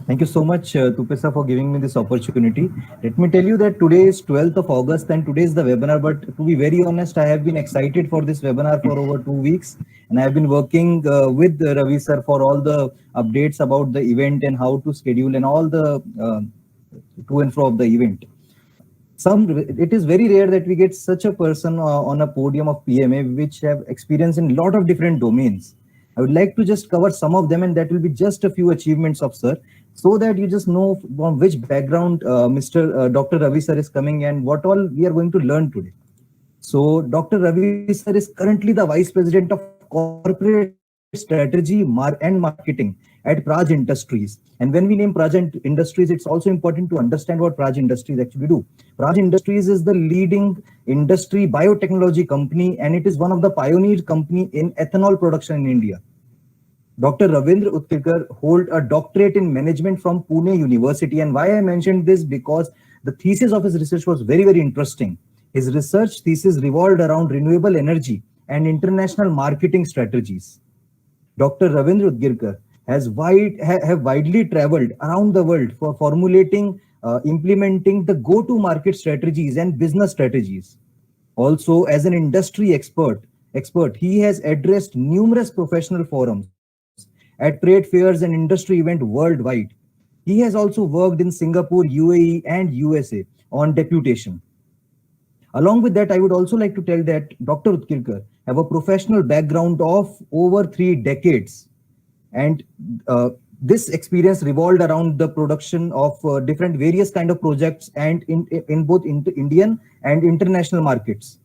Thank you so much, Tupesa, for giving me this opportunity. Let me tell you that today is 12th of August and today is the webinar. But to be very honest, I have been excited for this webinar for over 2 weeks. And I have been working with Ravi sir for all the updates about the event and how to schedule and all the to and fro of the event. It is very rare that we get such a person on a podium of PMA which have experience in a lot of different domains. I would like to just cover some of them, and that will be just a few achievements of sir, so that you just know from which background Mr. Dr. Ravi sir is coming and what all we are going to learn today. So Dr. Ravi sir is currently the Vice President of Corporate Strategy and Marketing at Praj Industries. And when we name Praj Industries, it's also important to understand what Praj Industries actually do. Praj Industries is the leading industry biotechnology company, and it is one of the pioneer company in ethanol production in India. Dr. Ravindra Utkirkar hold a doctorate in management from Pune University. And why I mentioned this, because the thesis of his research was very, very interesting. His research thesis revolved around renewable energy and international marketing strategies. Dr. Ravindra Udgirkar have widely traveled around the world for formulating, implementing the go-to-market strategies and business strategies. Also, as an industry expert, he has addressed numerous professional forums at trade fairs and industry events worldwide. He has also worked in Singapore, UAE, and USA on deputation. Along with that, I would also like to tell that Dr. Utkirkar have a professional background of over 3 decades, and this experience revolved around the production of different various kind of projects and in both Indian and international markets.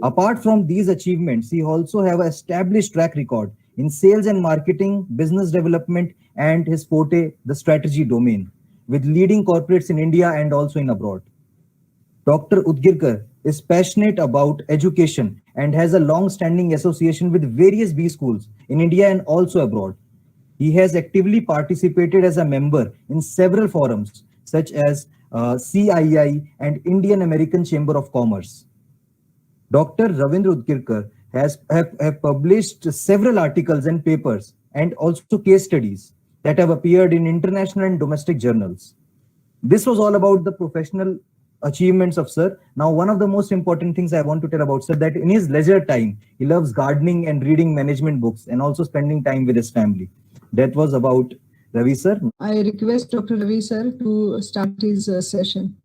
Apart from these achievements, he also have an established track record in sales and marketing, business development, and his forte, the strategy domain, with leading corporates in India and also in abroad. Dr. Udgirkar is passionate about education and has a long-standing association with various B schools in India and also abroad. He has actively participated as a member in several forums such as CII and Indian American Chamber of Commerce. Dr. Ravindra Udgirkar have published several articles and papers and also case studies that have appeared in international and domestic journals. This was all about the professional achievements of sir. Now, one of the most important things I want to tell about sir, that in his leisure time, he loves gardening and reading management books and also spending time with his family. That was about Ravi sir. I request Dr. Ravi sir to start his session.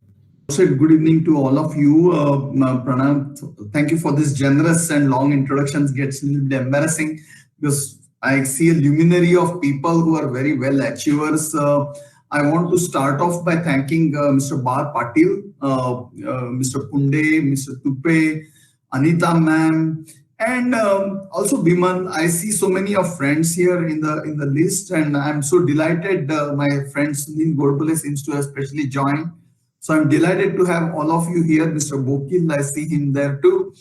Said good evening to all of you. Pranav, thank you for this generous and long introductions. Gets a little bit embarrassing because I see a luminary of people who are very well achievers. I want to start off by thanking Mr. Bar Patil, Mr. Punde, Mr. Tupe, Anita ma'am, and also Biman. I see so many of friends here in the list, and I'm so delighted. My friend Sunil Godbole seems to have especially joined. So I'm delighted to have all of you here. Mr. Bokil, I see him there too.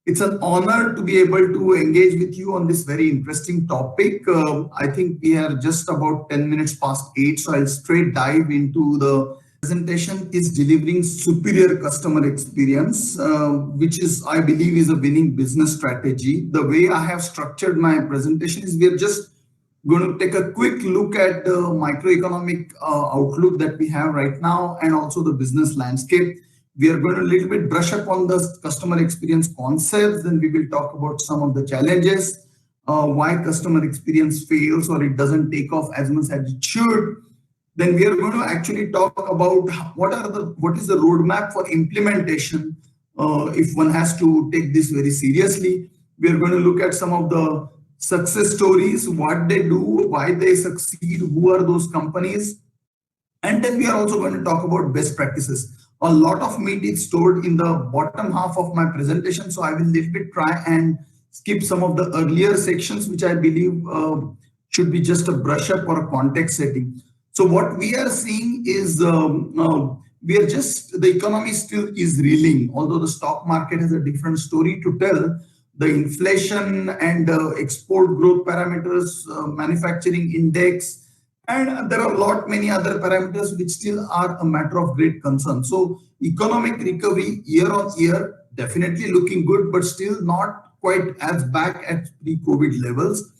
It's an honor to be able to engage with you on this very interesting topic. I think we are just about 10 minutes past 8, so I'll straight dive into the presentation. Is delivering superior customer experience, which is, I believe, is a winning business strategy. The way I have structured my presentation is we are just going to take a quick look at the microeconomic outlook that we have right now and also the business landscape. We are going to a little bit brush up on the customer experience concepts, then we will talk about some of the challenges, why customer experience fails or it doesn't take off as much as it should. Then we are going to actually talk about what is the roadmap for implementation if one has to take this very seriously. We are going to look at some of the success stories, what they do, why they succeed, who are those companies. And then we are also going to talk about best practices. A lot of meat is stored in the bottom half of my presentation, so I will little bit try and skip some of the earlier sections, which I believe should be just a brush up or a context setting. So what we are seeing is the economy still is reeling, although the stock market has a different story to tell. The inflation and export growth parameters, manufacturing index, and there are many other parameters which still are a matter of great concern. So economic recovery year on year, definitely looking good, but still not quite as back at pre-COVID levels.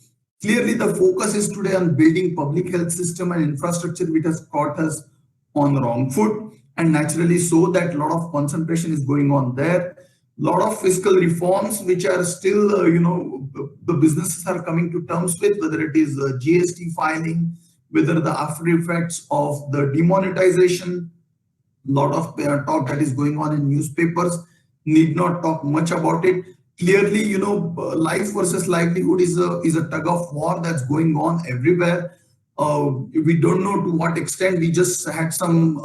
Clearly, the focus is today on building public health system and infrastructure, which has caught us on the wrong foot, and naturally so that a lot of concentration is going on there. Lot of fiscal reforms which are still, the businesses are coming to terms with, whether it is GST filing, whether the after effects of the demonetization. Lot of talk that is going on in newspapers. Need not talk much about it. Clearly, life versus livelihood is a tug of war that's going on everywhere. We don't know to what extent. We just had some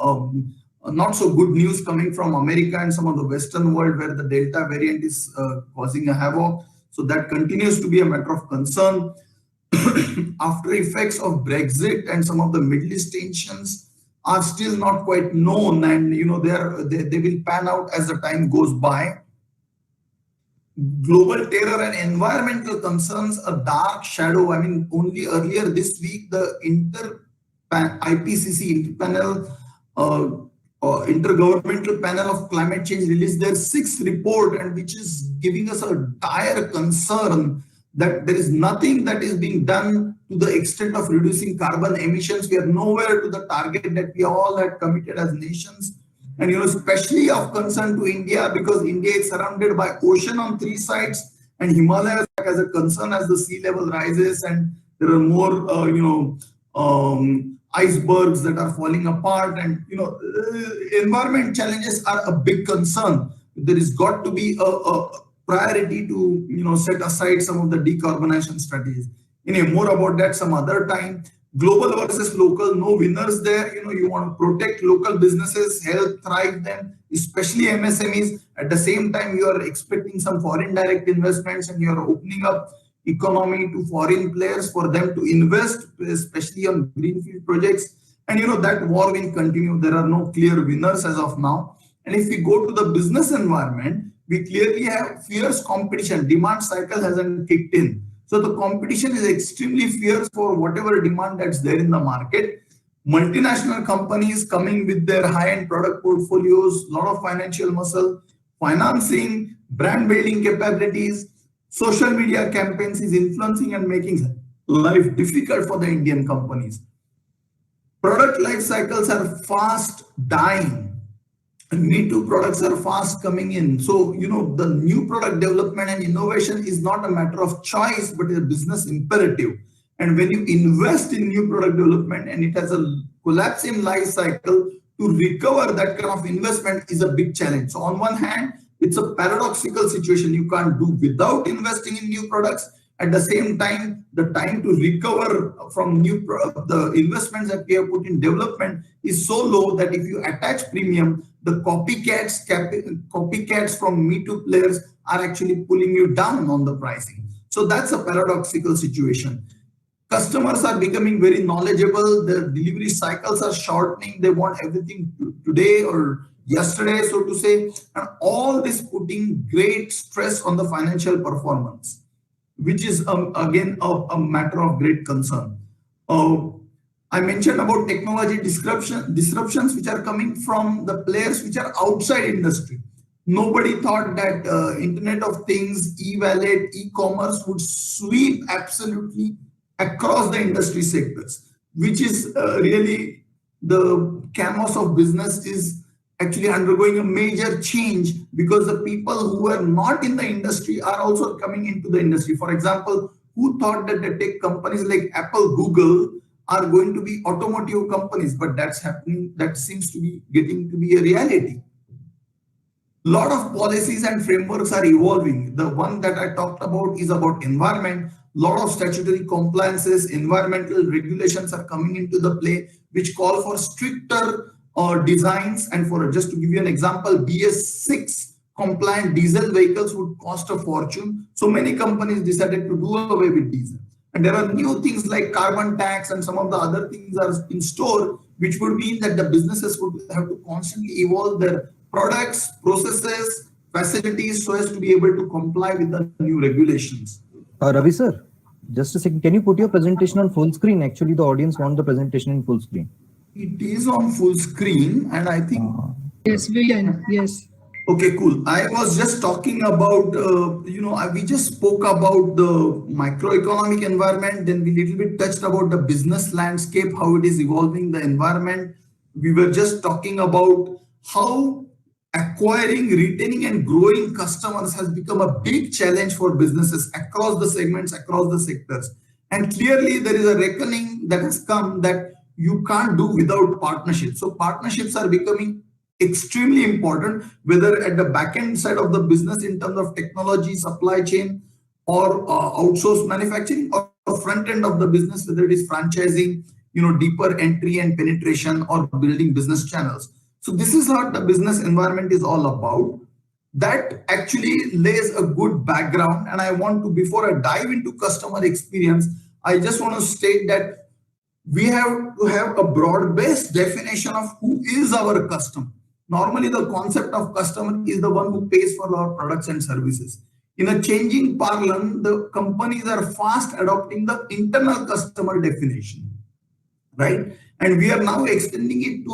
not so good news coming from America and some of the Western world where the Delta variant is causing a havoc. So that continues to be a matter of concern. After effects of Brexit and some of the Middle East tensions are still not quite known, and they will pan out as the time goes by. Global terror and environmental concerns, a dark shadow. I mean, only earlier this week, the IPCC Intergovernmental Panel of Climate Change released their 6th report, and which is giving us a dire concern that there is nothing that is being done to the extent of reducing carbon emissions. We are nowhere to the target that we all had committed as nations. And especially of concern to India, because India is surrounded by ocean on 3 sides, and Himalayas as a concern as the sea level rises, and there are more icebergs that are falling apart, and environment challenges are a big concern. There is got to be a priority to set aside some of the decarbonization strategies. More about that some other time. Global versus local, no winners there. You want to protect local businesses, help thrive them, especially MSMEs. At the same time, you are expecting some foreign direct investments, and you are opening up economy to foreign players for them to invest, especially on greenfield projects. And that war will continue. There are no clear winners as of now. And if we go to the business environment, we clearly have fierce competition. Demand cycle hasn't kicked in. So the competition is extremely fierce for whatever demand that's there in the market. Multinational companies coming with their high-end product portfolios, a lot of financial muscle, financing, brand building capabilities, social media campaigns is influencing and making life difficult for the Indian companies. Product life cycles are fast dying. And Me Too products are fast coming in. So, the new product development and innovation is not a matter of choice, but a business imperative. And when you invest in new product development and it has a collapse in life cycle, to recover that kind of investment is a big challenge. So on one hand, it's a paradoxical situation. You can't do without investing in new products. At the same time, the time to recover from the investments that we have put in development is so low that if you attach premium, the copycats from Me Too players are actually pulling you down on the pricing. So that's a paradoxical situation. Customers are becoming very knowledgeable. The delivery cycles are shortening. They want everything today or yesterday, so to say. And all this putting great stress on the financial performance, which is again a matter of great concern. I mentioned about technology disruptions which are coming from the players which are outside industry. Nobody thought that Internet of Things, e-wallet, e-commerce would sweep absolutely across the industry sectors, which is really the canvas of business is actually undergoing a major change, because the people who are not in the industry are also coming into the industry. For example, who thought that the tech companies like Apple, Google are going to be automotive companies? But that's happening. That seems to be getting to be a reality. A lot of policies and frameworks are evolving. The one that I talked about is about environment. A lot of statutory compliances, environmental regulations are coming into the play, which call for stricter designs. And for just to give you an example, BS6 compliant diesel vehicles would cost a fortune. So many companies decided to do away with diesel. And there are new things like carbon tax and some of the other things are in store, which would mean that the businesses would have to constantly evolve their products, processes, facilities so as to be able to comply with the new regulations. Ravi sir, just a second. Can you put your presentation on full screen? Actually, the audience wants the presentation in full screen. It is on full screen, and I think... Yes, we can. Yes. Okay, cool. I was just talking about, we just spoke about the microeconomic environment, then we little bit touched about the business landscape, how it is evolving, the environment. We were just talking about how acquiring, retaining, and growing customers has become a big challenge for businesses across the segments, across the sectors. And clearly, there is a reckoning that has come that you can't do without partnerships. So partnerships are becoming extremely important, whether at the back end side of the business in terms of technology, supply chain, or outsourced manufacturing, or front end of the business, whether it is franchising, deeper entry and penetration, or building business channels. So this is what the business environment is all about. That actually lays a good background. And I want to, before I dive into customer experience, I just want to state that we have to have a broad-based definition of who is our customer. Normally, the concept of customer is the one who pays for our products and services. In a changing parlance, the companies are fast adopting the internal customer definition, right? And we are now extending it to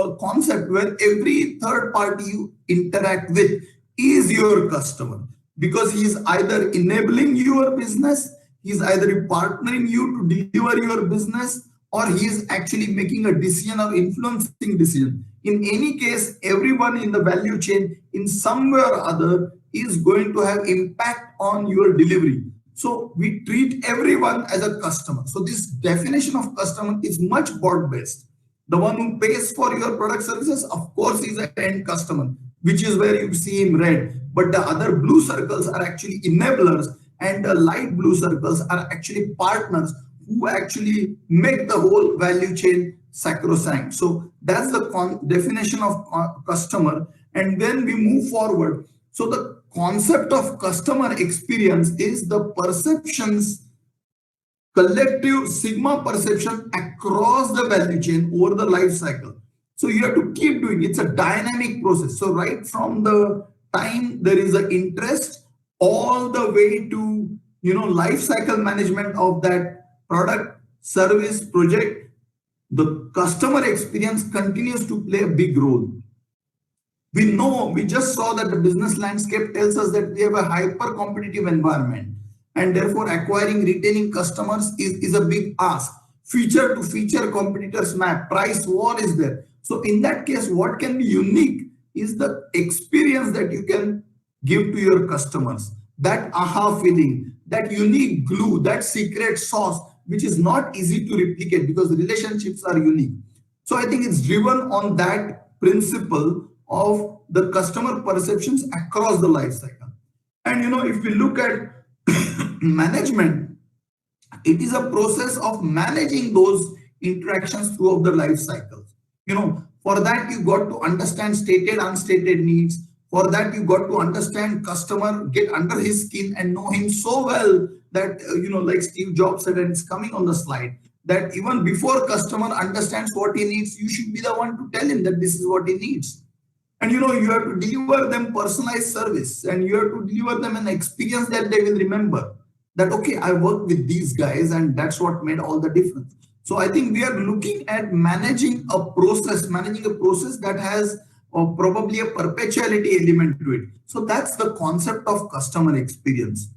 a concept where every third party you interact with is your customer, because he is either enabling your business, he is either partnering you to deliver your business, or he is actually making a decision or influencing decision. In any case, everyone in the value chain in some way or other is going to have impact on your delivery. So we treat everyone as a customer. So this definition of customer is much broad-based. The one who pays for your product services, of course, is an end customer, which is where you see in red. But the other blue circles are actually enablers, and the light blue circles are actually partners who actually make the whole value chain sacrosanct. So that's the definition of customer. And then we move forward. So the concept of customer experience is the perceptions, collective sigma perception across the value chain over the life cycle. So you have to keep doing it. It's a dynamic process. So right from the time there is an interest all the way to life cycle management of that product, service, project, the customer experience continues to play a big role. We just saw that the business landscape tells us that we have a hyper competitive environment, and therefore acquiring, retaining customers is a big ask. Feature to feature competitors map, price war is there. So in that case, what can be unique is the experience that you can give to your customers, that aha feeling, that unique glue, that secret sauce, which is not easy to replicate because relationships are unique. So I think it's driven on that principle of the customer perceptions across the life cycle. And if we look at management, it is a process of managing those interactions throughout the life cycle. For that you got to understand stated, unstated needs. For that you got to understand customer, get under his skin and know him so well that, like Steve Jobs said, and it's coming on the slide, that even before customer understands what he needs, you should be the one to tell him that this is what he needs. And you have to deliver them personalized service, and you have to deliver them an experience that they will remember, that, okay, I worked with these guys and that's what made all the difference. So I think we are looking at managing a process that has probably a perpetuality element to it. So that's the concept of customer experience.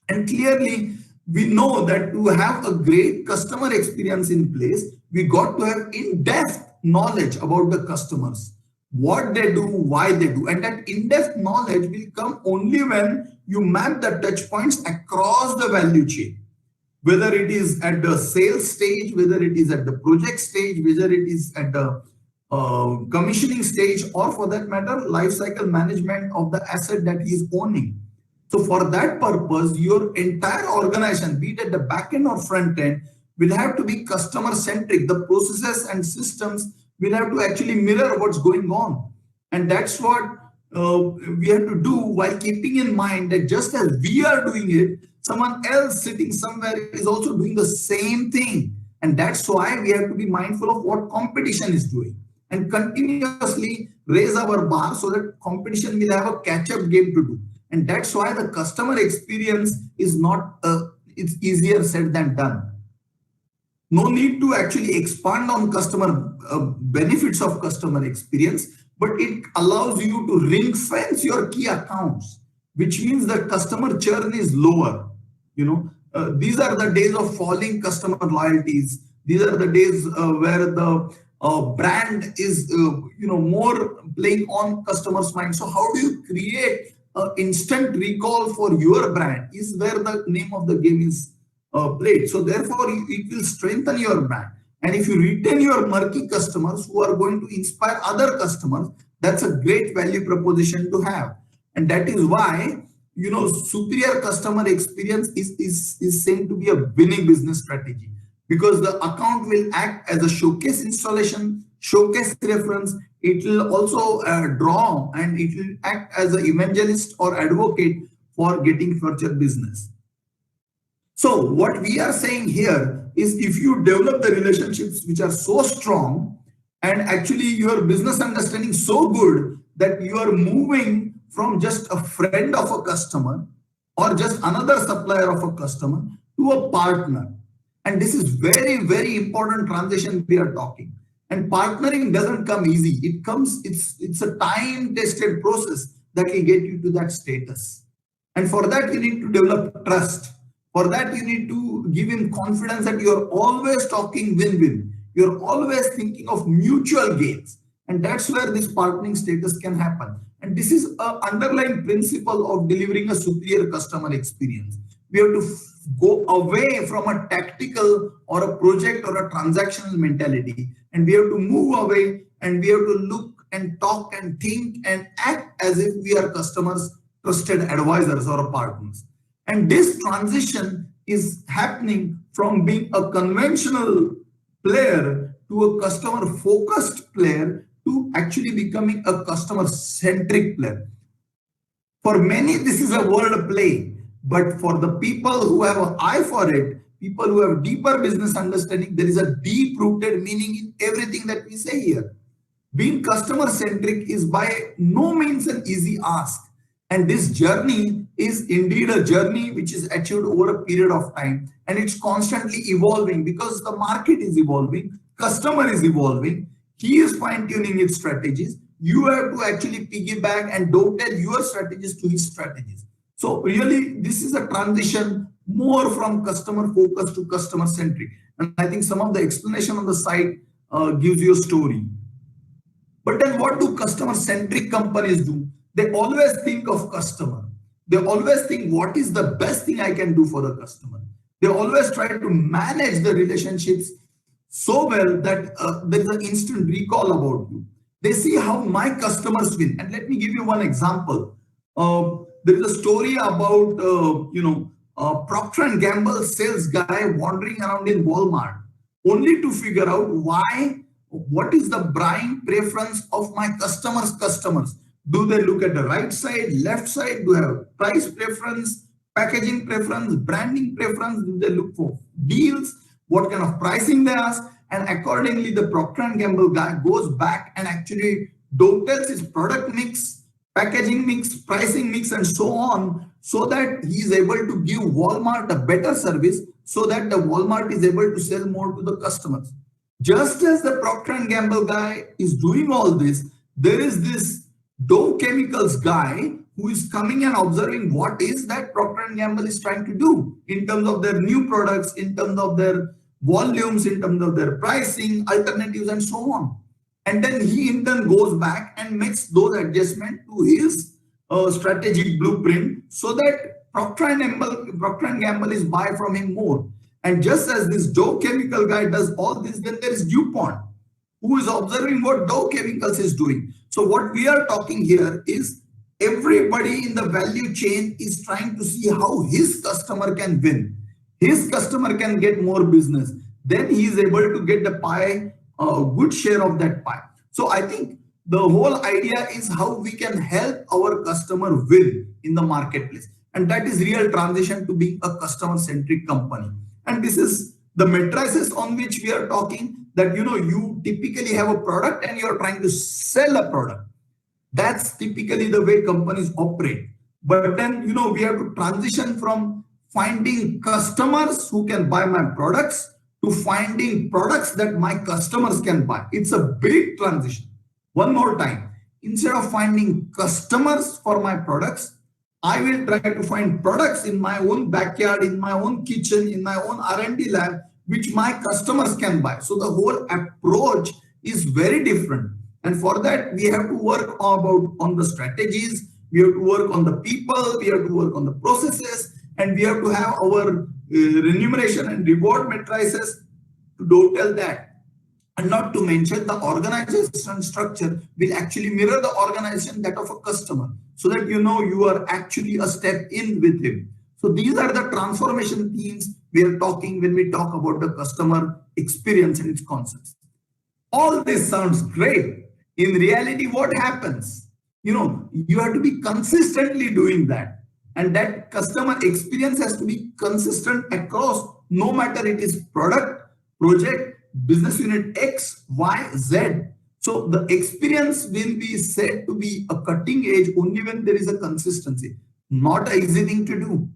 And clearly, we know that to have a great customer experience in place, we got to have in-depth knowledge about the customers, what they do, why they do. And that in-depth knowledge will come only when you map the touch points across the value chain, whether it is at the sales stage, whether it is at the project stage, whether it is at the commissioning stage, or for that matter, life cycle management of the asset that he is owning. So for that purpose, your entire organization, be it at the back end or front end, will have to be customer centric. The processes and systems will have to actually mirror what's going on. And that's what we have to do, while keeping in mind that just as we are doing it, someone else sitting somewhere is also doing the same thing. And that's why we have to be mindful of what competition is doing and continuously raise our bar so that competition will have a catch-up game to do. And that's why the customer experience is not, it's easier said than done. No need to actually expand on customer benefits of customer experience, but it allows you to ring fence your key accounts, which means the customer churn is lower. These are the days of falling customer loyalties. These are the days where the brand is more playing on customers' mind. So how do you create instant recall for your brand is where the name of the game is played. So therefore it will strengthen your brand. And if you retain your murky customers who are going to inspire other customers, that's a great value proposition to have. And that is why superior customer experience is said to be a winning business strategy, because the account will act as a showcase installation, showcase reference. It will also draw, and it will act as an evangelist or advocate for getting further business. So what we are saying here is, if you develop the relationships which are so strong and actually your business understanding so good that you are moving from just a friend of a customer or just another supplier of a customer to a partner. And this is very, very important transition we are talking. And partnering doesn't come easy. It's a time-tested process that will get you to that status. And for that, you need to develop trust. For that, you need to give him confidence that you're always talking win-win. You're always thinking of mutual gains. And that's where this partnering status can happen. And this is an underlying principle of delivering a superior customer experience. We have to go away from a tactical or a project or a transactional mentality. And we have to move away, and we have to look and talk and think and act as if we are customers' trusted advisors or partners. And this transition is happening from being a conventional player to a customer-focused player to actually becoming a customer-centric player. For many, this is a word play, but for the people who have an eye for it, people who have deeper business understanding, there is a deep-rooted meaning in everything that we say here. Being customer-centric is by no means an easy ask. And this journey is indeed a journey which is achieved over a period of time. And it's constantly evolving because the market is evolving, customer is evolving, he is fine-tuning his strategies. You have to actually piggyback and dovetail your strategies to his strategies. So really, this is a transition more from customer focused to customer centric. And I think some of the explanation on the side gives you a story. But then what do customer centric companies do? They always think of customer. They always think, what is the best thing I can do for the customer? They always try to manage the relationships so well that there is an instant recall about you. They see how my customers win. And let me give you one example. There is a story about, Procter & Gamble sales guy wandering around in Walmart only to figure out what is the buying preference of my customers. Do they look at the right side, left side? Do they have price preference, packaging preference, branding preference? Do they look for deals? What kind of pricing they ask? And accordingly, the Procter & Gamble guy goes back and actually dovetails his product mix, packaging mix, pricing mix, and so on, so that he is able to give Walmart a better service, so that the Walmart is able to sell more to the customers. Just as the Procter & Gamble guy is doing all this, there is this Dow Chemicals guy who is coming and observing what is that Procter & Gamble is trying to do in terms of their new products, in terms of their volumes, in terms of their pricing, alternatives, and so on. And then he in turn goes back and makes those adjustments to his strategic blueprint, so that Procter & Gamble is buy from him more. And just as this Dow Chemical guy does all this, then there is DuPont, who is observing what Dow Chemicals is doing. So what we are talking here is everybody in the value chain is trying to see how his customer can win. His customer can get more business. Then he is able to get the pie, a good share of that pie. So I think the whole idea is how we can help our customer win in the marketplace. And that is real transition to being a customer-centric company. And this is the matrices on which we are talking, that you typically have a product and you're trying to sell a product. That's typically the way companies operate. But then we have to transition from finding customers who can buy my products to finding products that my customers can buy. It's a big transition. One more time, instead of finding customers for my products, I will try to find products in my own backyard, in my own kitchen, in my own R&D lab, which my customers can buy. So the whole approach is very different. And for that, we have to work on the strategies, we have to work on the people, we have to work on the processes, and we have to have our remuneration and reward matrices to dovetail that. And not to mention, the organization structure will actually mirror the organization that of a customer, so that you know you are actually a step in with him. So these are the transformation themes we are talking when we talk about the customer experience and its concepts. All this sounds great. In reality, what happens? You have to be consistently doing that. And that customer experience has to be consistent across, no matter it is product, project, business unit X, Y, Z. So the experience will be said to be a cutting edge only when there is a consistency. Not an easy thing to do.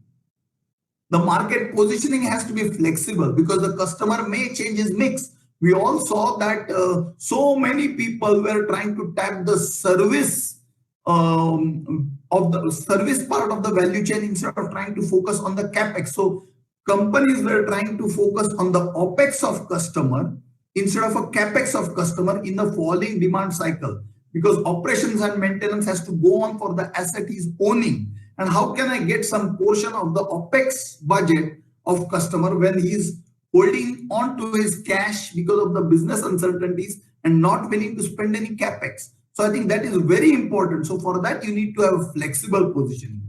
The market positioning has to be flexible because the customer may change his mix. We all saw that so many people were trying to tap the service of the service part of the value chain instead of trying to focus on the capex. So companies were trying to focus on the opex of customer instead of a capex of customer in the falling demand cycle, because operations and maintenance has to go on for the asset he's owning. And how can I get some portion of the opex budget of customer when he's holding on to his cash because of the business uncertainties and not willing to spend any capex? So I think that is very important. So for that, you need to have flexible positioning.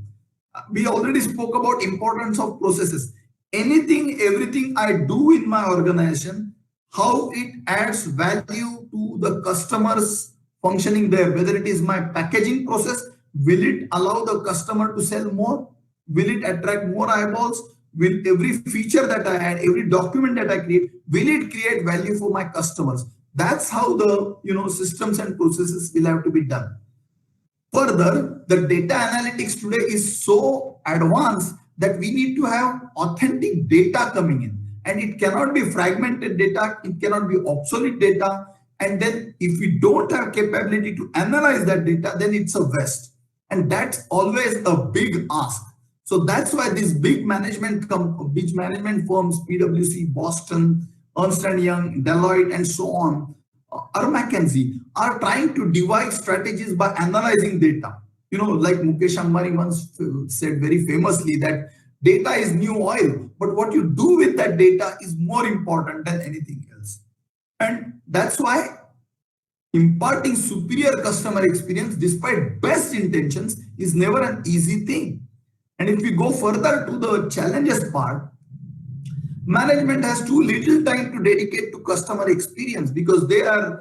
We already spoke about importance of processes. Everything I do in my organization, how it adds value to the customer's functioning there, whether it is my packaging process, will it allow the customer to sell more? Will it attract more eyeballs? Will every feature that I add, every document that I create, will it create value for my customers? That's how the systems and processes will have to be done. Further, the data analytics today is so advanced that we need to have authentic data coming in, and it cannot be fragmented data, it cannot be obsolete data. And then if we don't have capability to analyze that data, then it's a waste. And that's always a big ask. So that's why these big management firms, PwC, Boston, Ernst & Young, Deloitte, and so on, or McKinsey, are trying to devise strategies by analyzing data. Like Mukesh Ambani once said very famously that data is new oil, but what you do with that data is more important than anything else. And that's why imparting superior customer experience despite best intentions is never an easy thing. And if we go further to the challenges part, management has too little time to dedicate to customer experience because they have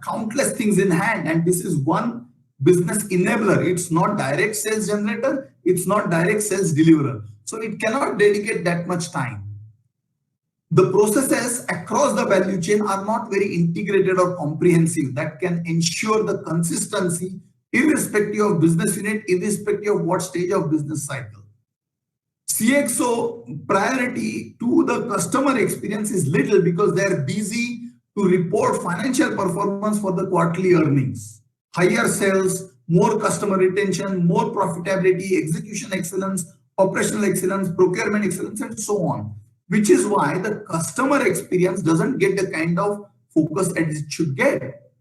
countless things in hand, and this is one business enabler. It's not direct sales generator, it's not direct sales deliverer. So it cannot dedicate that much time. The processes across the value chain are not very integrated or comprehensive that can ensure the consistency irrespective of business unit, irrespective of what stage of business cycle. CXO priority to the customer experience is little because they're busy to report financial performance for the quarterly earnings. Higher sales, more customer retention, more profitability, execution excellence, operational excellence, procurement excellence, and so on. Which is why the customer experience doesn't get the kind of focus as it should get.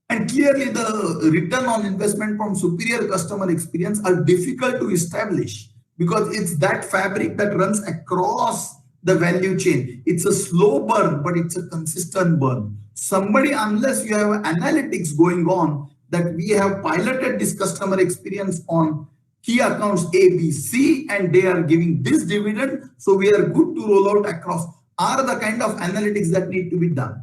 And clearly the return on investment from superior customer experience are difficult to establish because it's that fabric that runs across the value chain. It's a slow burn, but it's a consistent burn. Unless you have analytics going on that we have piloted this customer experience on key accounts A, B, C, and they are giving this dividend, so we are good to roll out across, are the kind of analytics that need to be done.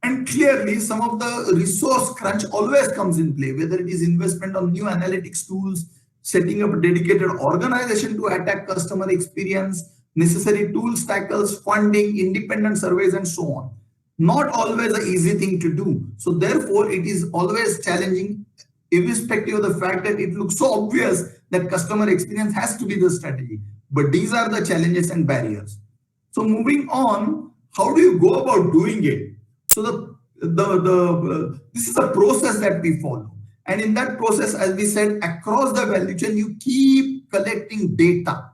And clearly, some of the resource crunch always comes in play, whether it is investment on new analytics tools, setting up a dedicated organization to attack customer experience, necessary tools, tackles, funding, independent surveys, and so on. Not always an easy thing to do. So therefore, it is always challenging, irrespective of the fact that it looks so obvious that customer experience has to be the strategy. But these are the challenges and barriers. So moving on, how do you go about doing it? So this is a process that we follow. And in that process, as we said, across the value chain, you keep collecting data.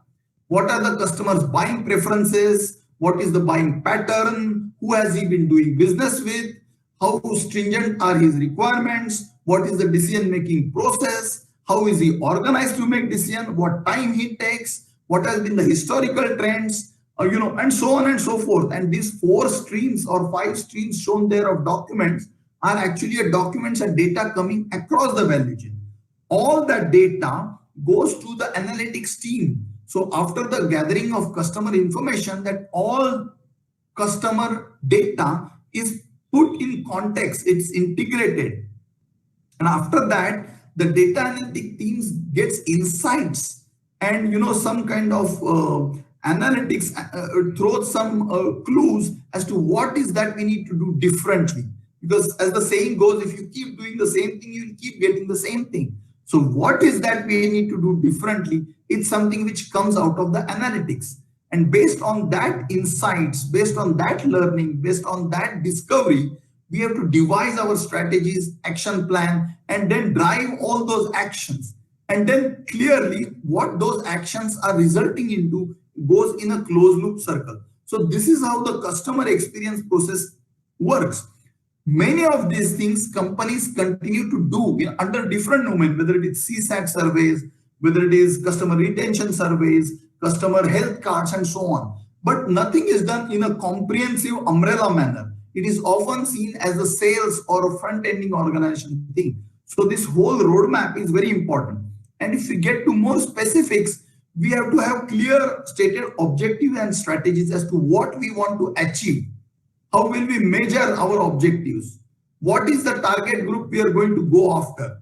What are the customers' buying preferences? What is the buying pattern? Who has he been doing business with? How stringent are his requirements? What is the decision-making process? How is he organized to make decision? What time he takes? What has been the historical trends? And so on and so forth. And these 4 streams or 5 streams shown there of documents are actually documents and data coming across the value chain. All that data goes to the analytics team. So after the gathering of customer information, that all customer data is put in context, it's integrated. And after that, the data analytic teams gets insights and some kind of analytics throws some clues as to what is that we need to do differently. Because as the saying goes, if you keep doing the same thing, you will keep getting the same thing. So what is that we need to do differently? It's something which comes out of the analytics. And based on that insights, based on that learning, based on that discovery, we have to devise our strategies, action plan, and then drive all those actions. And then clearly what those actions are resulting into goes in a closed loop circle. So this is how the customer experience process works. Many of these things companies continue to do under different domain, whether it is CSAT surveys, whether it is customer retention surveys, customer health cards, and so on. But nothing is done in a comprehensive umbrella manner. It is often seen as a sales or a front-ending organization thing. So this whole roadmap is very important. And if we get to more specifics, we have to have clear stated objectives and strategies as to what we want to achieve. How will we measure our objectives? What is the target group we are going to go after?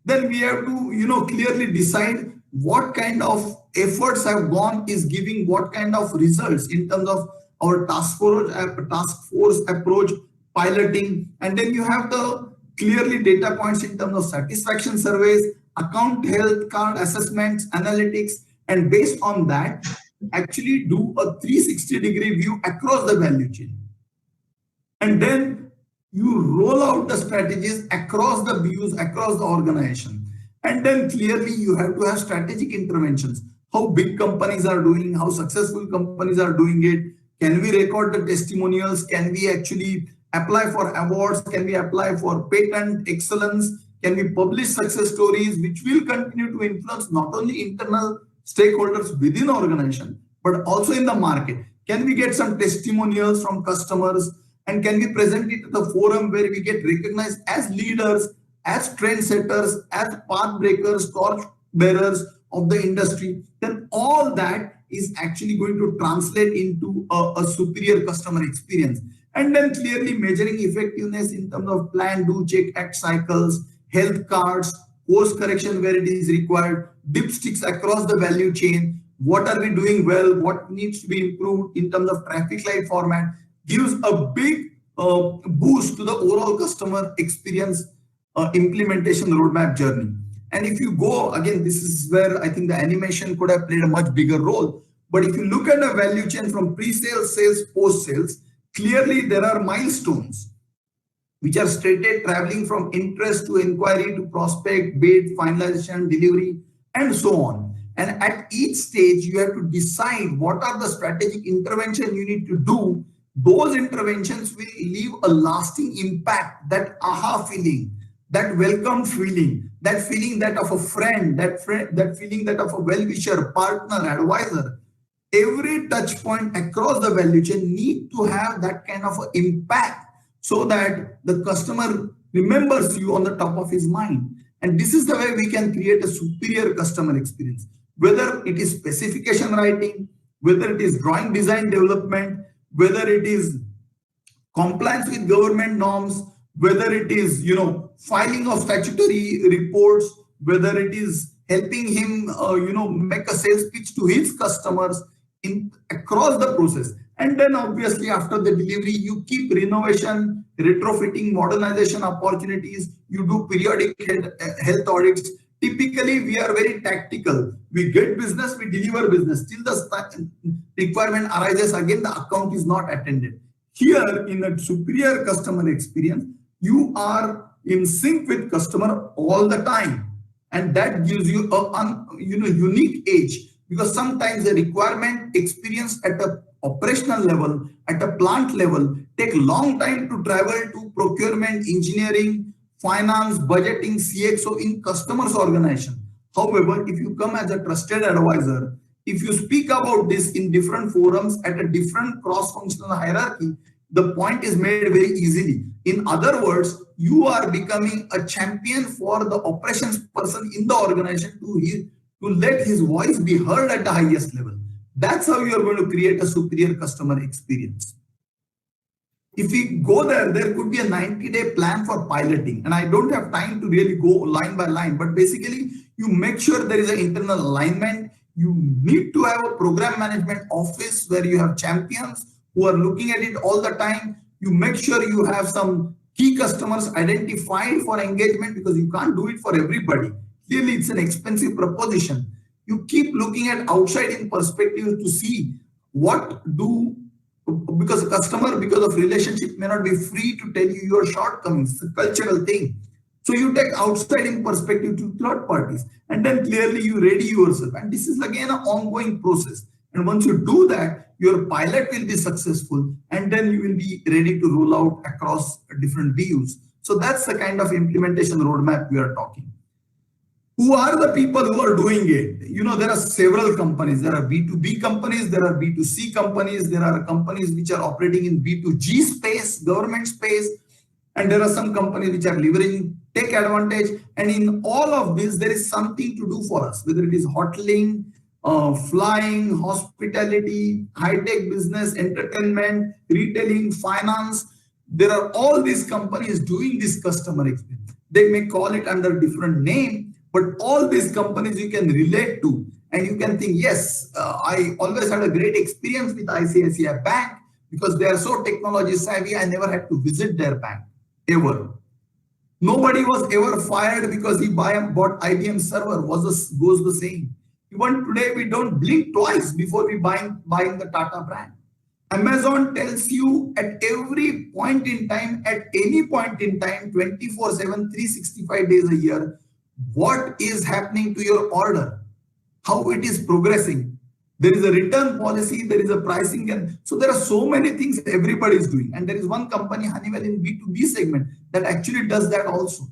Then we have to, clearly decide what kind of efforts have gone is giving what kind of results in terms of our task force approach, piloting, and then you have the clearly data points in terms of satisfaction surveys, account health card assessments, analytics, and based on that, actually do a 360-degree view across the value chain. And then you roll out the strategies across the views, across the organization. And then clearly you have to have strategic interventions. How big companies are doing, how successful companies are doing it. Can we record the testimonials? Can we actually apply for awards? Can we apply for patent excellence? Can we publish success stories, which will continue to influence not only internal stakeholders within organization, but also in the market? Can we get some testimonials from customers? And can we present it to the forum where we get recognized as leaders, as trendsetters, as path breakers, torch bearers of the industry? Then all that is actually going to translate into a superior customer experience. And then clearly measuring effectiveness in terms of plan, do, check, act cycles, health cards, course correction where it is required, dipsticks across the value chain. What are we doing well? What needs to be improved in terms of traffic light format? Gives a big boost to the overall customer experience implementation roadmap journey. And if you go, again, this is where I think the animation could have played a much bigger role. But if you look at the value chain from pre-sales, sales, post-sales, clearly there are milestones which are stated traveling from interest to inquiry to prospect, bid, finalization, delivery, and so on. And at each stage, you have to decide what are the strategic intervention you need to do. Those interventions will leave a lasting impact, that aha feeling, that welcome feeling, that feeling that of a friend, that feeling that of a well-wisher, partner, advisor. Every touch point across the value chain need to have that kind of impact so that the customer remembers you on the top of his mind. And this is the way we can create a superior customer experience, whether it is specification writing, whether it is drawing design development, whether it is compliance with government norms, whether it is, filing of statutory reports, whether it is helping him, make a sales pitch to his customers across the process. And then obviously after the delivery, you keep renovation, retrofitting, modernization opportunities. You do periodic health audits. Typically, we are very tactical. We get business, we deliver business. Till the requirement arises, again, the account is not attended. Here in a superior customer experience, you are in sync with customer all the time. And that gives you a unique edge, because sometimes the requirement experience at a operational level, at a plant level, take long time to travel to procurement, engineering, finance, budgeting, CXO in customers organization. However, if you come as a trusted advisor, if you speak about this in different forums at a different cross-functional hierarchy, the point is made very easily. In other words, you are becoming a champion for the operations person in the organization to let his voice be heard at the highest level. That's how you are going to create a superior customer experience. If we go there, there could be a 90-day plan for piloting. And I don't have time to really go line by line, but basically you make sure there is an internal alignment. You need to have a program management office where you have champions who are looking at it all the time. You make sure you have some key customers identified for engagement, because you can't do it for everybody. Clearly, it's an expensive proposition. You keep looking at outside in perspective to see because a customer, because of relationship, may not be free to tell you your shortcomings. It's a cultural thing. So you take outside in perspective to third parties, and then clearly you ready yourself. And this is again an ongoing process. And once you do that, your pilot will be successful, and then you will be ready to roll out across different BUs. So that's the kind of implementation roadmap we are talking. Who are the people who are doing it? There are several companies. There are B2B companies, there are B2C companies, there are companies which are operating in B2G space, government space, and there are some companies which are leveraging tech advantage. And in all of this, there is something to do for us, whether it is hoteling, flying, hospitality, high-tech business, entertainment, retailing, finance. There are all these companies doing this customer experience. They may call it under different name, but all these companies you can relate to, and you can think, yes, I always had a great experience with ICICI Bank because they are so technology savvy. I never had to visit their bank, ever. Nobody was ever fired because he bought IBM server, goes the same. Even today, we don't blink twice before we buying the Tata brand. Amazon tells you at every point in time, at any point in time, 24/7, 365 days a year, what is happening to your order, how it is progressing. There is a return policy, there is a pricing, and so there are so many things everybody is doing. And there is one company, Honeywell, in B2B segment that actually does that also.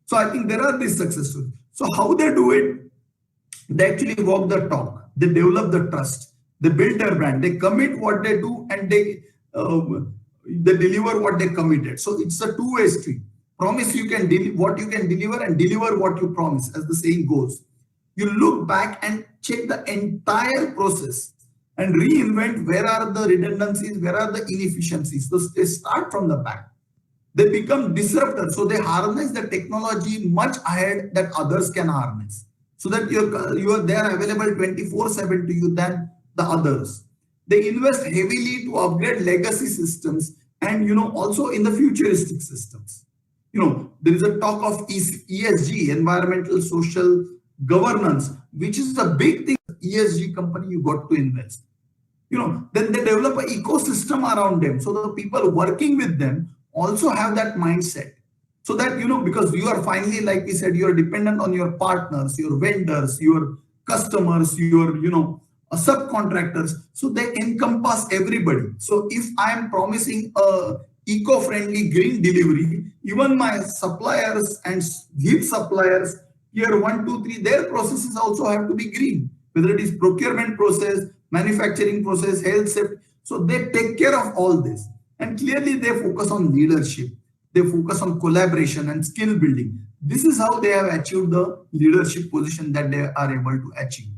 So I think there are these success stories. So how they do it? They actually walk the talk. They develop the trust. They build their brand. They commit what they do, and they deliver what they committed. So it's a two-way street. Promise what you can deliver, and deliver what you promise, as the saying goes. You look back and check the entire process and reinvent where are the redundancies, where are the inefficiencies. So they start from the back. They become disruptors. So they harness the technology much ahead that others can harness. So that they are available 24/7 to you than the others. They invest heavily to upgrade legacy systems and also in the futuristic systems. There is a talk of ESG, environmental, social governance, which is a big thing. ESG company you got to invest. Then they develop an ecosystem around them. So the people working with them also have that mindset. So that, because you are finally, like we said, you are dependent on your partners, your vendors, your customers, your, subcontractors. So they encompass everybody. So if I am promising a eco-friendly green delivery, even my suppliers and his suppliers, tier 1, 2, 3, their processes also have to be green, whether it is procurement process, manufacturing process, health safety. So they take care of all this. And clearly they focus on leadership. They focus on collaboration and skill building. This is how they have achieved the leadership position that they are able to achieve.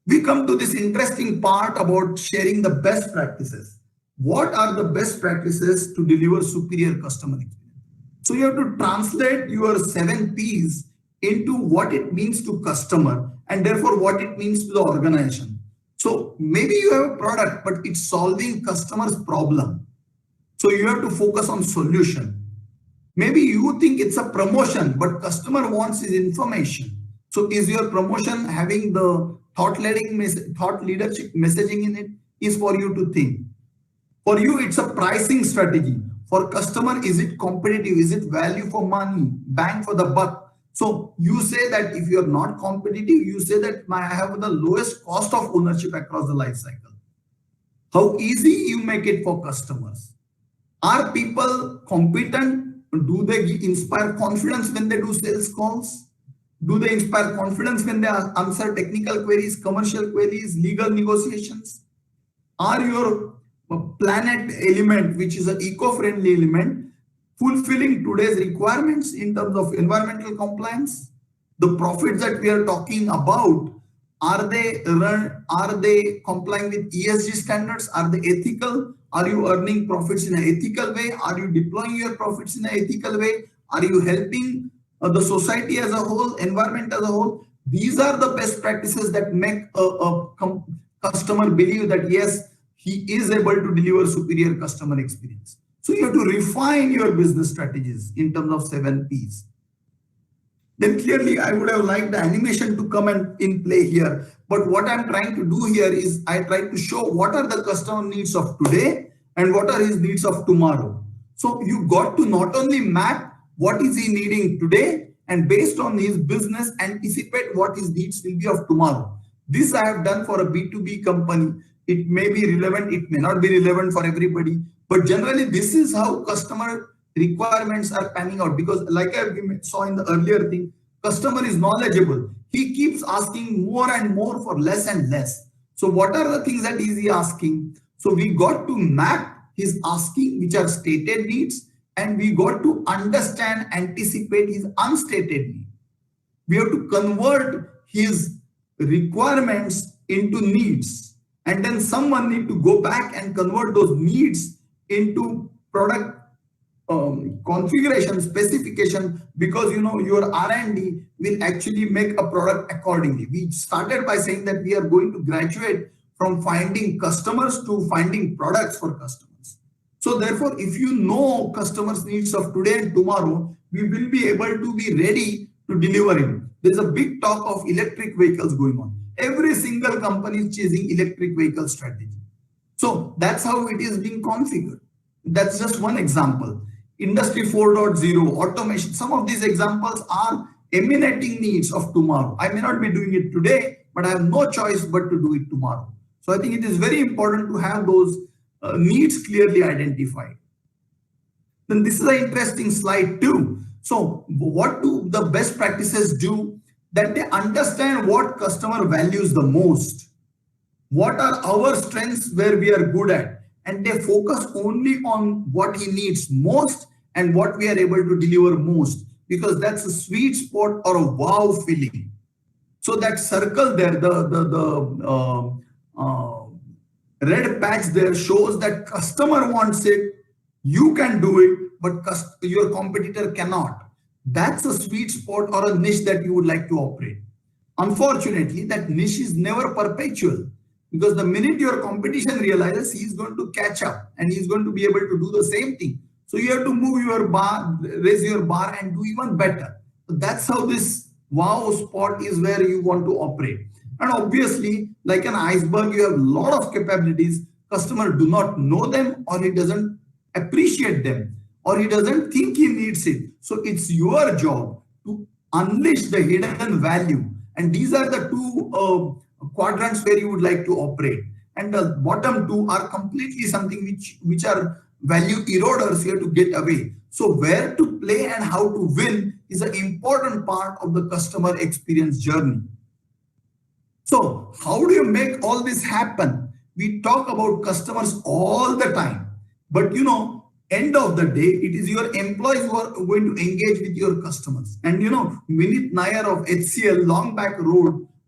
We come to this interesting part about sharing the best practices. What are the best practices to deliver superior customer experience? So you have to translate your 7 P's into what it means to customer, and therefore what it means to the organization. So maybe you have a product, but it's solving customer's problem. So you have to focus on solution. Maybe you think it's a promotion, but customer wants his information. So is your promotion having the thought leadership messaging in it? Is for you to think. For you, it's a pricing strategy. For customer, is it competitive? Is it value for money, bang for the buck? So you say that if you're not competitive, you say that I have the lowest cost of ownership across the life cycle. How easy you make it for customers. Are people competent? Do they inspire confidence when they do sales calls? Do they inspire confidence when they answer technical queries, commercial queries, legal negotiations? Are your planet element, which is an eco-friendly element, fulfilling today's requirements in terms of environmental compliance? The profits that we are talking about, are they complying with ESG standards? Are they ethical? Are you earning profits in an ethical way? Are you deploying your profits in an ethical way? Are you helping the society as a whole, environment as a whole? These are the best practices that make a customer believe that yes, he is able to deliver superior customer experience. So you have to refine your business strategies in terms of 7 Ps. Then clearly I would have liked the animation to come and in play here. But what I'm trying to do here is I try to show what are the customer needs of today and what are his needs of tomorrow. So you got to not only map what is he needing today and based on his business anticipate what his needs will be of tomorrow. This I have done for a B2B company. It may be relevant, it may not be relevant for everybody, but generally this is how customer requirements are panning out, because like I saw in the earlier thing, customer is knowledgeable. He keeps asking more and more for less and less. So what are the things that is he asking? So we got to map his asking, which are stated needs, and we got to understand, anticipate his unstated need. We have to convert his requirements into needs. And then someone need to go back and convert those needs into product configuration, specification, because your R&D will actually make a product accordingly. We started by saying that we are going to graduate from finding customers to finding products for customers. So therefore, if you know customers' needs of today and tomorrow, we will be able to be ready to deliver it. There's a big talk of electric vehicles going on. Every single company is chasing electric vehicle strategy. So that's how it is being configured. That's just one example. Industry 4.0, automation, some of these examples are emanating needs of tomorrow. I may not be doing it today, but I have no choice but to do it tomorrow. So I think it is very important to have those needs clearly identified. Then this is an interesting slide too. So what do the best practices do? That they understand what customer values the most. What are our strengths where we are good at? And they focus only on what he needs most and what we are able to deliver most, because that's a sweet spot or a wow feeling. So that circle there, the red patch there shows that customer wants it, you can do it, but your competitor cannot. That's a sweet spot or a niche that you would like to operate. Unfortunately, that niche is never perpetual, because the minute your competition realizes, he is going to catch up and he is going to be able to do the same thing. So you have to move your bar, raise your bar and do even better. So that's how this wow spot is where you want to operate. And obviously, like an iceberg, you have a lot of capabilities. Customer do not know them, or he doesn't appreciate them, or he doesn't think he needs it. So it's your job to unleash the hidden value. And these are the two quadrants where you would like to operate. And the bottom two are completely something which are value eroders. You have to get away. So where to play and how to win is an important part of the customer experience journey. So how do you make all this happen? We talk about customers all the time, but end of the day, it is your employees who are going to engage with your customers. And Vinit Nair of HCL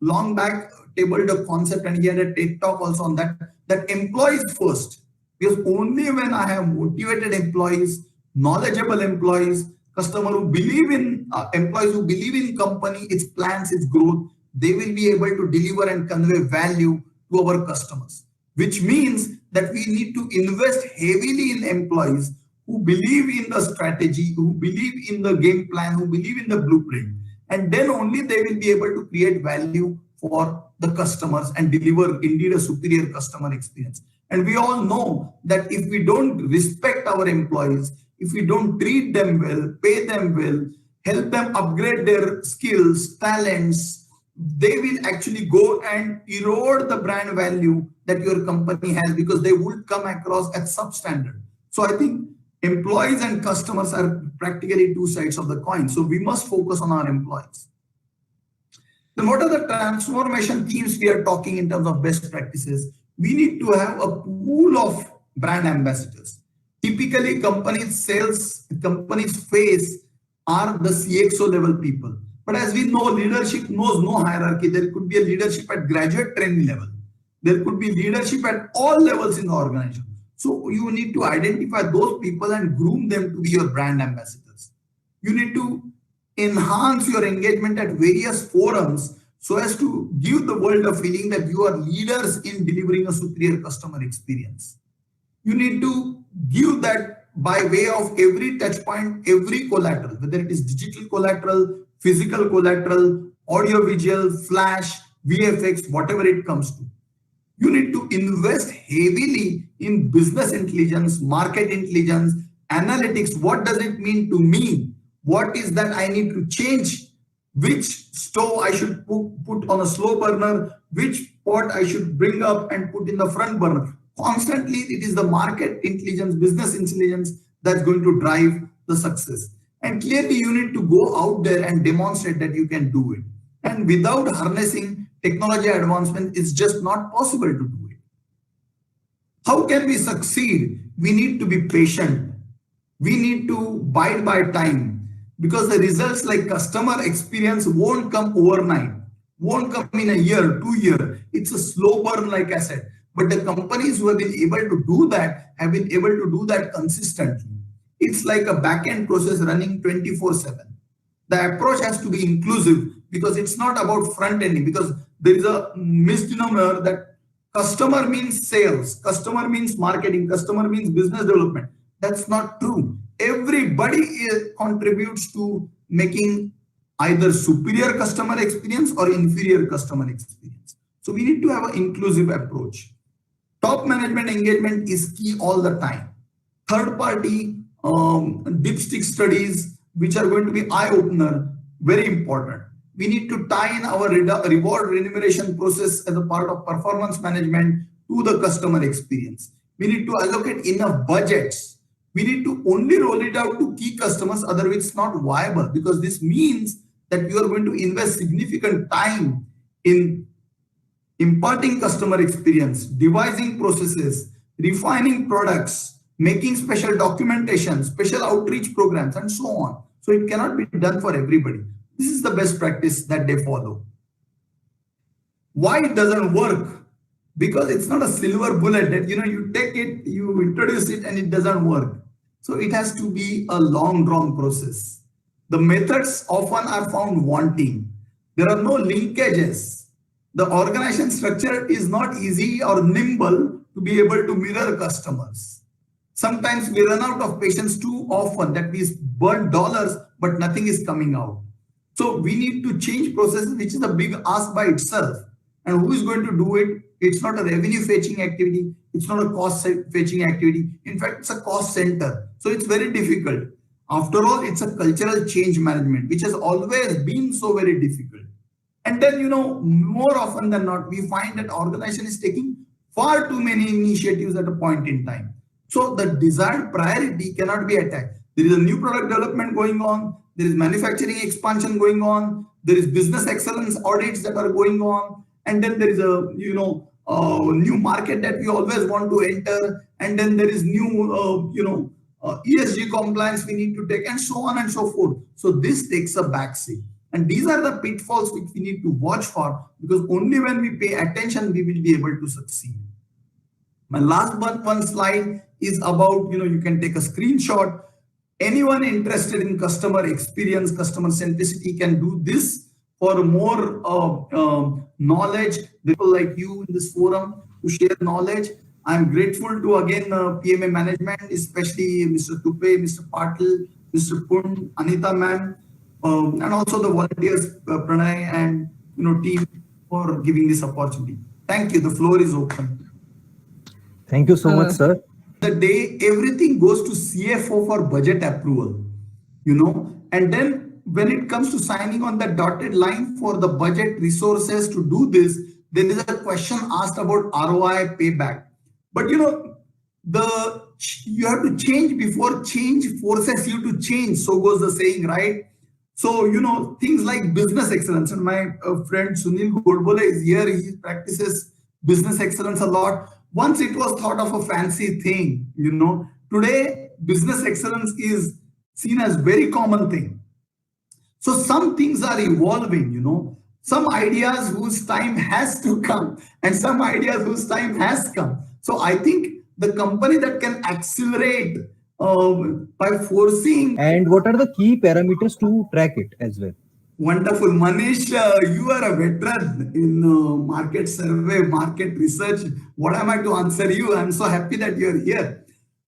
long back tabled a concept, and he had a TED talk also on that employees first. Because only when I have motivated employees, knowledgeable employees, customer who believe in employees who believe in company, its plans, its growth, they will be able to deliver and convey value to our customers. Which means that we need to invest heavily in employees who believe in the strategy, who believe in the game plan, who believe in the blueprint. And then only they will be able to create value for the customers and deliver indeed a superior customer experience. And we all know that if we don't respect our employees, if we don't treat them well, pay them well, help them upgrade their skills, talents, they will actually go and erode the brand value that your company has, because they would come across as substandard. So I think employees and customers are practically two sides of the coin. So we must focus on our employees. Then what are the transformation themes we are talking in terms of best practices? We need to have a pool of brand ambassadors. Typically, companies' face are the CXO level people. But as we know, leadership knows no hierarchy. There could be a leadership at graduate training level. There could be leadership at all levels in the organization. So you need to identify those people and groom them to be your brand ambassadors. You need to enhance your engagement at various forums so as to give the world a feeling that you are leaders in delivering a superior customer experience. You need to give that by way of every touch point, every collateral, whether it is digital collateral, physical collateral, audio visual, flash, VFX, whatever it comes to. You need to invest heavily in business intelligence, market intelligence, analytics. What does it mean to me? What is that I need to change? Which stove I should put on a slow burner? Which pot I should bring up and put in the front burner? Constantly, it is the market intelligence, business intelligence that's going to drive the success. And clearly, you need to go out there and demonstrate that you can do it. And without harnessing technology advancement, it's just not possible to do it. How can we succeed? We need to be patient. We need to bide by time, because the results like customer experience won't come overnight, won't come in a year, 2 years. It's a slow burn, like I said. But the companies who have been able to do that have been able to do that consistently. It's like a back-end process running 24/7. The approach has to be inclusive, because it's not about front-ending, because there is a misnomer that customer means sales, customer means marketing, customer means business development. That's not true. Everybody contributes to making either superior customer experience or inferior customer experience. So we need to have an inclusive approach. Top management engagement is key all the time. Third party dipstick studies, which are going to be eye-opener, very important. We need to tie in our reward remuneration process as a part of performance management to the customer experience. We need to allocate enough budgets. We need to only roll it out to key customers, otherwise it's not viable, because this means that you are going to invest significant time in imparting customer experience, devising processes, refining products, making special documentation, special outreach programs, and so on. So it cannot be done for everybody. This is the best practice that they follow. Why it doesn't work? Because it's not a silver bullet that you take it, you introduce it, and it doesn't work. So it has to be a long drawn process. The methods often are found wanting. There are no linkages. The organization structure is not easy or nimble to be able to mirror customers. Sometimes we run out of patience too often, that we burn dollars, but nothing is coming out. So we need to change processes, which is a big ask by itself. And who is going to do it? It's not a revenue fetching activity. It's not a cost fetching activity. In fact, it's a cost center. So it's very difficult. After all, it's a cultural change management, which has always been so very difficult. And then, more often than not, we find that organization is taking far too many initiatives at a point in time. So the desired priority cannot be attacked. There is a new product development going on. There is manufacturing expansion going on. There is business excellence audits that are going on. And then there is a, new market that we always want to enter. And then there is new, ESG compliance we need to take, and so on and so forth. So this takes a backseat. And these are the pitfalls which we need to watch for, because only when we pay attention, we will be able to succeed. My last one slide is about, you can take a screenshot. Anyone interested in customer experience, customer centricity can do this for more knowledge. People like you in this forum to share knowledge. I'm grateful to, again, PMA management, especially Mr. Tupe, Mr. Patil, Mr. Pund, Anita ma'am, and also the volunteers, Pranay and team, for giving this opportunity. Thank you. The floor is open. Thank you so much, sir. The day everything goes to CFO for budget approval, and then when it comes to signing on the dotted line for the budget resources to do this, there is a question asked about ROI payback. But the you have to change before change forces you to change. So goes the saying, right? So things like business excellence. And my friend Sunil Godbole is here. He practices business excellence a lot. Once it was thought of a fancy thing, today business excellence is seen as very common thing. So some things are evolving, some ideas whose time has to come and some ideas whose time has come. So I think the company that can accelerate by foreseeing. And what are the key parameters to track it as well? Wonderful. Manish, you are a veteran in market survey, market research. What am I to answer you? I'm so happy that you're here.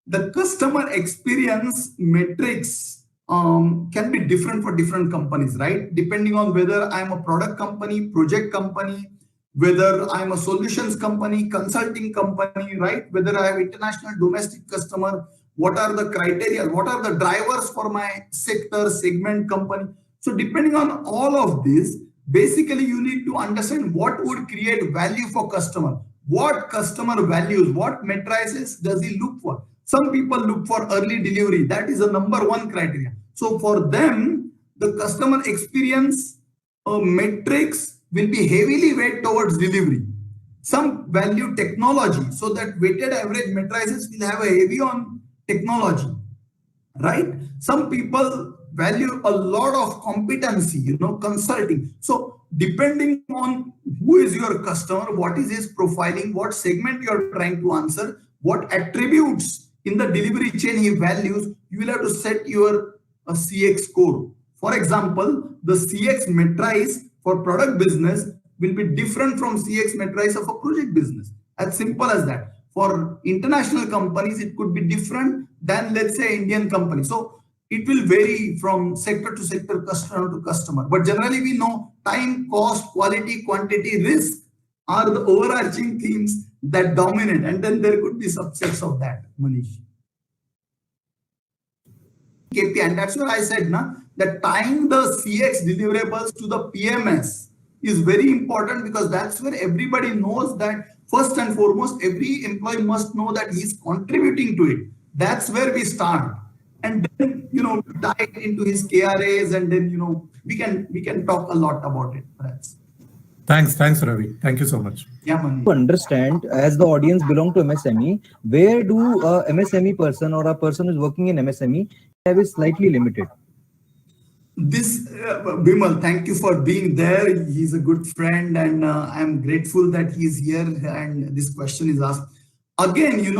The customer experience metrics can be different for different companies, right? Depending on whether I'm a product company, project company, whether I'm a solutions company, consulting company, right? Whether I have international, domestic customer, what are the criteria? What are the drivers for my sector, segment, company? So depending on all of this, basically you need to understand what would create value for customer. What customer values, what matrices does he look for? Some people look for early delivery. That is the number one criteria. So for them, the customer experience metrics will be heavily weighted towards delivery. Some value technology, so that weighted average matrices will have a heavy on technology, right? Some people value a lot of competency, consulting. So depending on who is your customer, what is his profiling, what segment you are trying to answer, what attributes in the delivery chain he values, you will have to set your CX score. For example, the CX matrice for product business will be different from CX matrice of a project business. As simple as that. For international companies, it could be different than, let's say, Indian company. So it will vary from sector to sector, customer to customer. But generally, we know time, cost, quality, quantity, risk are the overarching themes that dominate. And then there could be subsets of that, Manish. KPI, and that's what I said, that tying the CX deliverables to the PMS is very important, because that's where everybody knows that first and foremost, every employee must know that he's contributing to it. That's where we start. And then, dive into his KRAs, and then, we can talk a lot about it, perhaps. Thanks, Ravi. Thank you so much. Yeah, Manish. To understand, as the audience belong to MSME, where do a MSME person or a person who's working in MSME have is slightly limited? This, Bimal, thank you for being there. He's a good friend, and I'm grateful that he's here and this question is asked. Again,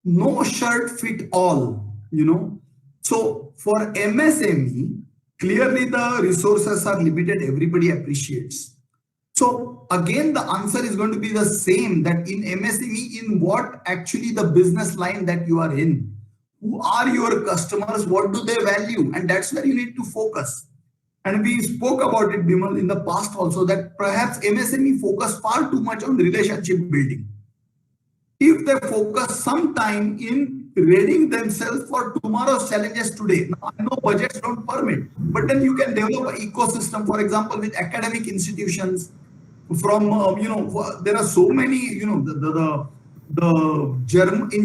no shirt fit all, So for MSME, clearly the resources are limited. Everybody appreciates. So again, the answer is going to be the same, that in MSME, in what actually the business line that you are in, who are your customers, what do they value? And that's where you need to focus. And we spoke about it, Bimal, in the past also, that perhaps MSME focus far too much on relationship building. If they focus some time in readying themselves for tomorrow's challenges today. Now, I know budgets don't permit, but then you can develop an ecosystem, for example, with academic institutions. From, there are so many, in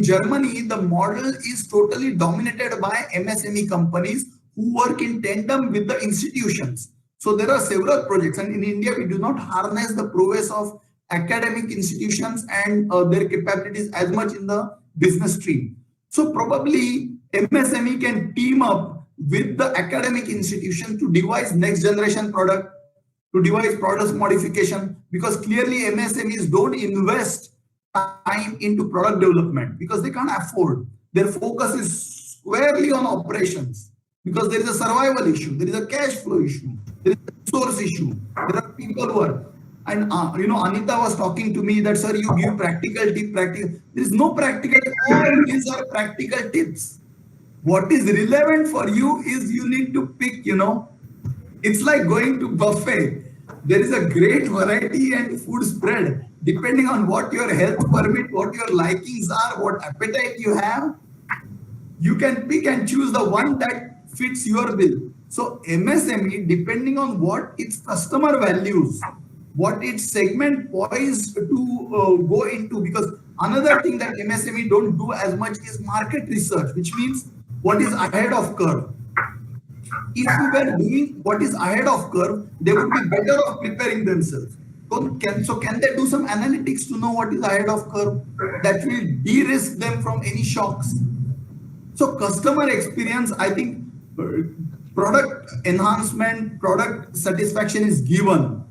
Germany, the model is totally dominated by MSME companies who work in tandem with the institutions. So there are several projects, and in India, we do not harness the prowess of academic institutions and their capabilities as much in the business stream. So probably MSME can team up with the academic institution to devise next generation product, to devise product modification, because clearly MSMEs don't invest time into product development because they can't afford. Their focus is squarely on operations, because there is a survival issue, there is a cash flow issue, there is a resource issue, there are people who are, and Anita was talking to me that, sir, you give practical tip, practical. There is no practical, all these are practical tips. What is relevant for you is you need to pick, it's like going to buffet. there is a great variety and food spread. Depending on what your health permit, what your likings are, what appetite you have, you can pick and choose the one that fits your bill. So MSME, depending on what its customer values, what its segment poised to go into, because another thing that MSME don't do as much is market research, which means what is ahead of curve. If we were doing what is ahead of curve, they would be better off preparing themselves. So can they do some analytics to know what is ahead of curve that will de-risk them from any shocks? So customer experience, I think product enhancement, product satisfaction is given.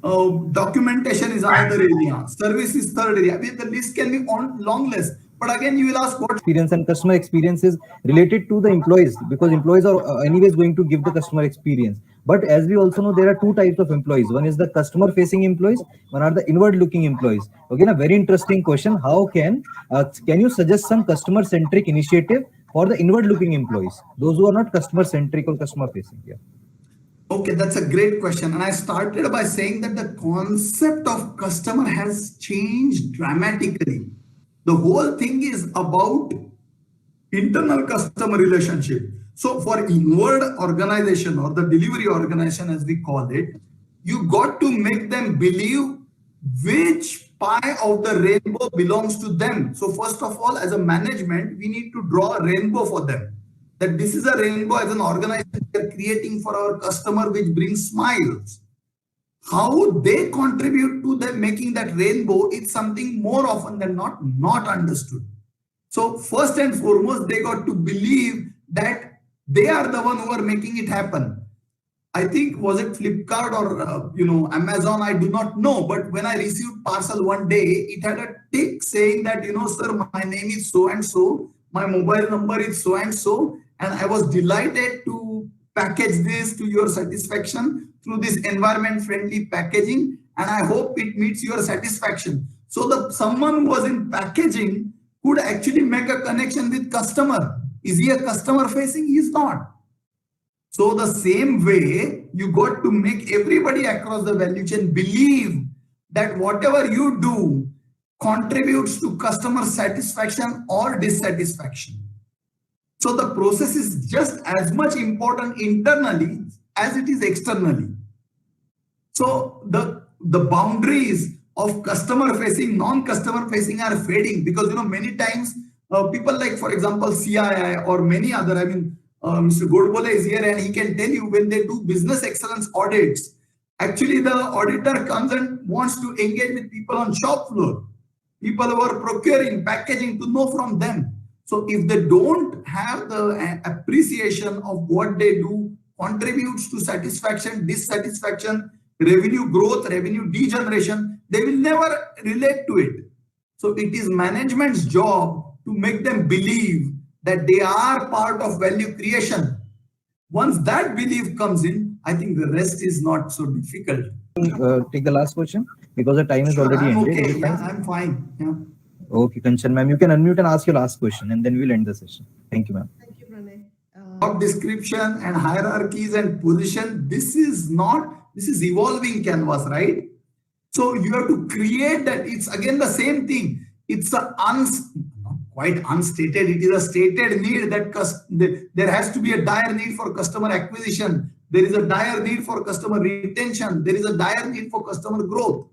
Documentation is another area. Service is third area. The list can be on long list. But again, you will ask what Experience, and customer experience is related to the employees, because employees are anyways going to give the customer experience. But as we also know, there are two types of employees. One is the customer facing employees, one are the inward looking employees. Again, a very interesting question. How can you suggest some customer centric initiative for the inward looking employees, those who are not customer centric or customer facing? Yeah. Okay, that's a great question. And I started by saying that the concept of customer has changed dramatically. The whole thing is about internal customer relationship. So for inward organization or the delivery organization, as we call it, you got to make them believe which pie of the rainbow belongs to them. So first of all, as a management, we need to draw a rainbow for them. That this is a rainbow as an organization we are creating for our customer, which brings smiles. How they contribute to them making that rainbow is something more often than not understood. So first and foremost, they got to believe that they are the one who are making it happen. I think, was it Flipkart or Amazon? I do not know. But when I received parcel one day, it had a tick saying that, sir, my name is so and so, my mobile number is so and so, and I was delighted to package this to your satisfaction through this environment friendly packaging, and I hope it meets your satisfaction. So someone who was in packaging could actually make a connection with customer. Is he a customer facing? He is not. So the same way, you got to make everybody across the value chain believe that whatever you do contributes to customer satisfaction or dissatisfaction. So the process is just as much important internally as it is externally. So the boundaries of customer facing, non-customer facing are fading, because many times people like, for example, CII or many other, Mr. Godbole is here and he can tell you, when they do business excellence audits, actually the auditor comes and wants to engage with people on shop floor, people who are procuring, packaging, to know from them. So if they don't have the appreciation of what they do contributes to satisfaction, dissatisfaction, revenue growth, revenue degeneration, they will never relate to it. So it is management's job to make them believe that they are part of value creation. Once that belief comes in, I think the rest is not so difficult. Take the last question because the time is already I'm ended. okay. Yeah, I'm fine. Yeah. Okay, Kanchan ma'am, you can unmute and ask your last question, and then we'll end the session. Thank you, ma'am. Thank you, Pranay. Job description and hierarchies and position, this is evolving canvas, right? So you have to create that. It's again the same thing. It's not quite unstated. It is a stated need that there has to be a dire need for customer acquisition. There is a dire need for customer retention. There is a dire need for customer growth.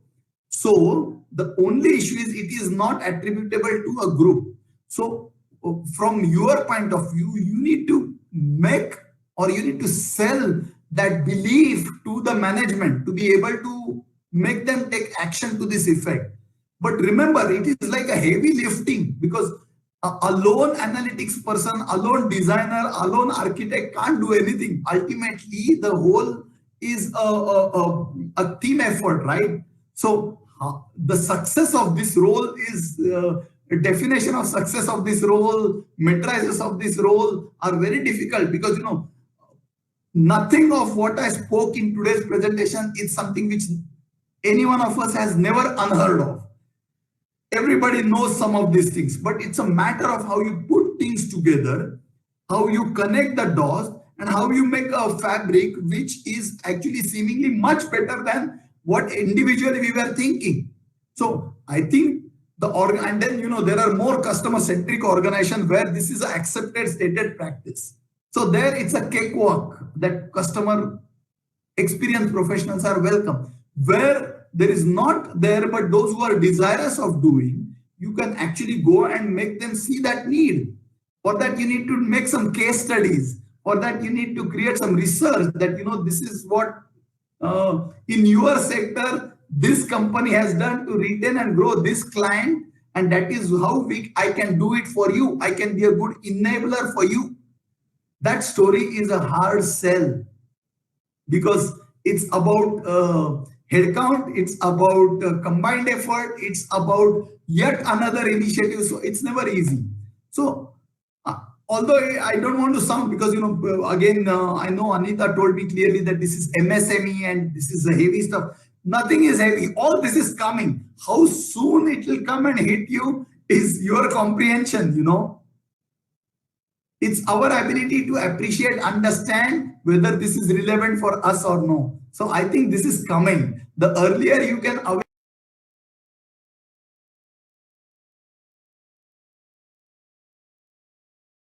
So the only issue is it is not attributable to a group. So from your point of view, you need to make, or you need to sell that belief to the management to be able to make them take action to this effect. But remember, it is like a heavy lifting, because a lone analytics person, a lone designer, a lone architect can't do anything. Ultimately, the whole is a team effort, right? So the success of this role is the definition of success of this role, matrices of this role are very difficult, because nothing of what I spoke in today's presentation is something which any one of us has never unheard of. Everybody knows some of these things, but it's a matter of how you put things together, how you connect the dots, and how you make a fabric which is actually seemingly much better than what individually we were thinking. So I think and then, there are more customer centric organizations where this is an accepted stated practice. So there it's a cakewalk that customer experience professionals are welcome. Where there is not there, but those who are desirous of doing, you can actually go and make them see that need. For that, you need to make some case studies. For that, you need to create some research that, this is what in your sector, this company has done to retain and grow this client. And that is how I can do it for you. I can be a good enabler for you. That story is a hard sell because it's about headcount, it's about combined effort, it's about yet another initiative. So it's never easy. So although I don't want to sound, because again, I know Anita told me clearly that this is MSME and this is the heavy stuff. Nothing is heavy. All this is coming. How soon it will come and hit you is your comprehension. It's our ability to appreciate, understand whether this is relevant for us or no. So I think this is coming. The earlier you can